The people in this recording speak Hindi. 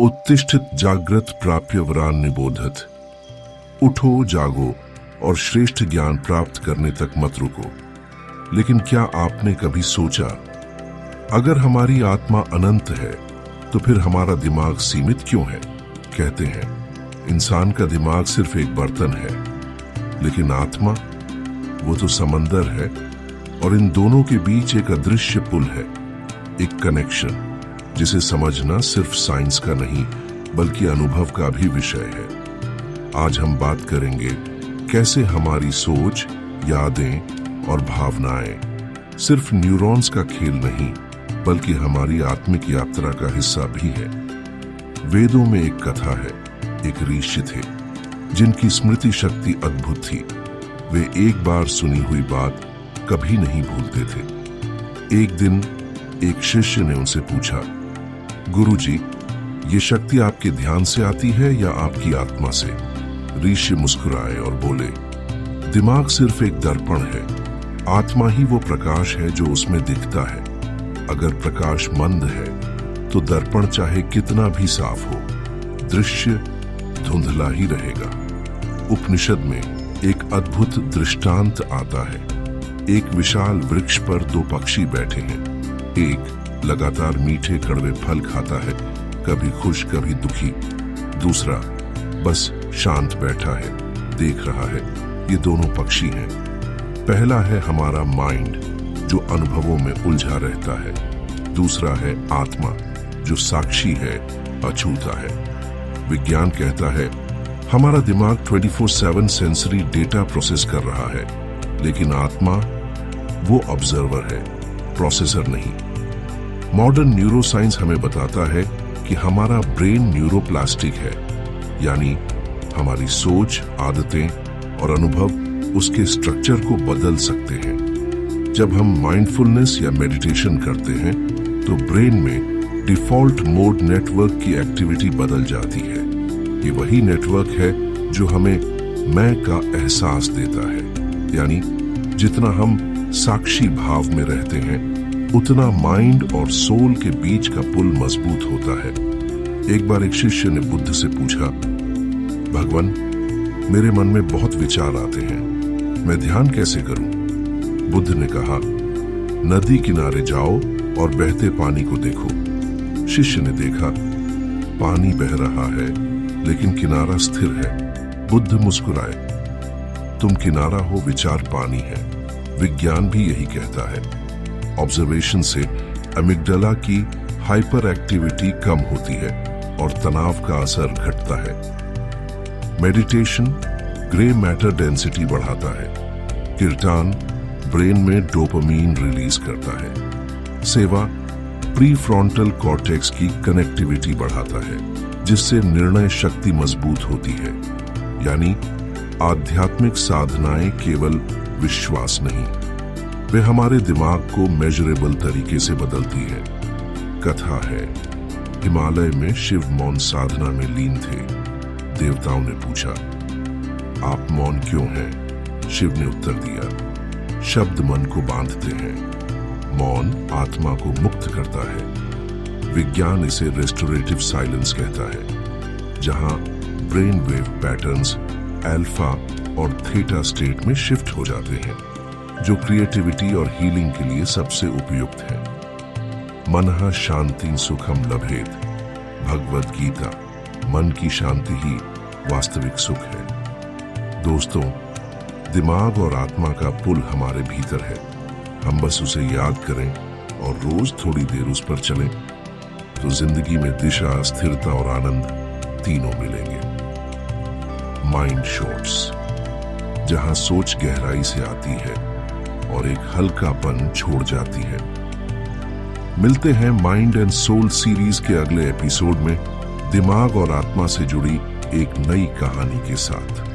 उत्तिष्ठित जागृत प्राप्य वरान निबोधत। उठो, जागो और श्रेष्ठ ज्ञान प्राप्त करने तक मत रुको। लेकिन क्या आपने कभी सोचा, अगर हमारी आत्मा अनंत है तो फिर हमारा दिमाग सीमित क्यों है? कहते हैं इंसान का दिमाग सिर्फ एक बर्तन है, लेकिन आत्मा वो तो समंदर है, और इन दोनों के बीच एक अदृश्य पुल है, एक कनेक्शन जिसे समझना सिर्फ साइंस का नहीं बल्कि अनुभव का भी विषय है। आज हम बात करेंगे कैसे हमारी सोच, यादें और भावनाएं सिर्फ न्यूरॉन्स का खेल नहीं बल्कि हमारी आत्मिक यात्रा का हिस्सा भी है। वेदों में एक कथा है, एक ऋषि थे जिनकी स्मृति शक्ति अद्भुत थी। वे एक बार सुनी हुई बात कभी नहीं भूलते थे। एक दिन एक शिष्य ने उनसे पूछा, गुरुजी, ये शक्ति आपके ध्यान से आती है या आपकी आत्मा से? ऋषि मुस्कुराए और बोले, दिमाग सिर्फ एक दर्पण है, आत्मा ही वो प्रकाश है जो उसमें दिखता है। अगर प्रकाश मंद है तो दर्पण चाहे कितना भी साफ हो, दृश्य धुंधला ही रहेगा। उपनिषद में एक अद्भुत दृष्टांत आता है। एक विशाल वृक्ष पर दो पक्षी बैठे हैं। एक लगातार मीठे कड़वे फल खाता है, कभी खुश कभी दुखी। दूसरा बस शांत बैठा है, देख रहा है। ये दोनों पक्षी हैं। पहला है हमारा माइंड जो अनुभवों में उलझा रहता है। दूसरा है आत्मा जो साक्षी है, अछूता है। विज्ञान कहता है हमारा दिमाग 24/7 सेंसरी डेटा प्रोसेस कर रहा है, लेकिन आत्मा वो ऑब्जर्वर है, प्रोसेसर नहीं। मॉडर्न न्यूरोसाइंस हमें बताता है कि हमारा ब्रेन न्यूरोप्लास्टिक है, यानी हमारी सोच, आदतें और अनुभव उसके स्ट्रक्चर को बदल सकते हैं। जब हम माइंडफुलनेस या मेडिटेशन करते हैं तो ब्रेन में डिफॉल्ट मोड नेटवर्क की एक्टिविटी बदल जाती है। ये वही नेटवर्क है जो हमें मैं का एहसास देता है, यानी जितना हम साक्षी भाव में रहते हैं उतना माइंड और सोल के बीच का पुल मजबूत होता है। एक बार एक शिष्य ने बुद्ध से पूछा, भगवान, मेरे मन में बहुत विचार आते हैं, मैं ध्यान कैसे करूं? बुद्ध ने कहा, नदी किनारे जाओ और बहते पानी को देखो। शिष्य ने देखा, पानी बह रहा है लेकिन किनारा स्थिर है। बुद्ध मुस्कुराए, तुम किनारा हो, विचार पानी है। विज्ञान भी यही कहता है। ऑब्जर्वेशन से अमिगडाला की हाइपर एक्टिविटी कम होती है और तनाव का असर घटता है। मेडिटेशन ग्रे मैटर डेंसिटी बढ़ाता है। कीर्तन ब्रेन में डोपामीन रिलीज करता है। सेवा प्री फ्रंटल कॉर्टेक्स की कनेक्टिविटी बढ़ाता है, जिससे निर्णय शक्ति मजबूत होती है। यानी आध्यात्मिक साधनाएं केवल विश्वास नहीं, वे हमारे दिमाग को मेजरेबल तरीके से बदलती है। कथा है, हिमालय में शिव मौन साधना में लीन थे। देवताओं ने पूछा, आप मौन क्यों हैं? शिव ने उत्तर दिया, शब्द मन को बांधते हैं, मौन आत्मा को मुक्त करता है। विज्ञान इसे रेस्टोरेटिव साइलेंस कहता है, जहां ब्रेन वेव पैटर्न्स अल्फा और थीटा स्टेट में शिफ्ट हो जाते हैं, जो क्रिएटिविटी और हीलिंग के लिए सबसे उपयुक्त है। मनः शांति सुखम लभेत, भगवद गीता। मन की शांति ही वास्तविक सुख है। दोस्तों, दिमाग और आत्मा का पुल हमारे भीतर है। हम बस उसे याद करें और रोज थोड़ी देर उस पर चलें तो जिंदगी में दिशा, स्थिरता और आनंद तीनों मिलेंगे। माइंड शॉट्स, जहां सोच गहराई से आती है और एक हल्कापन छोड़ जाती है। मिलते हैं माइंड एंड सोल सीरीज के अगले एपिसोड में दिमाग और आत्मा से जुड़ी एक नई कहानी के साथ।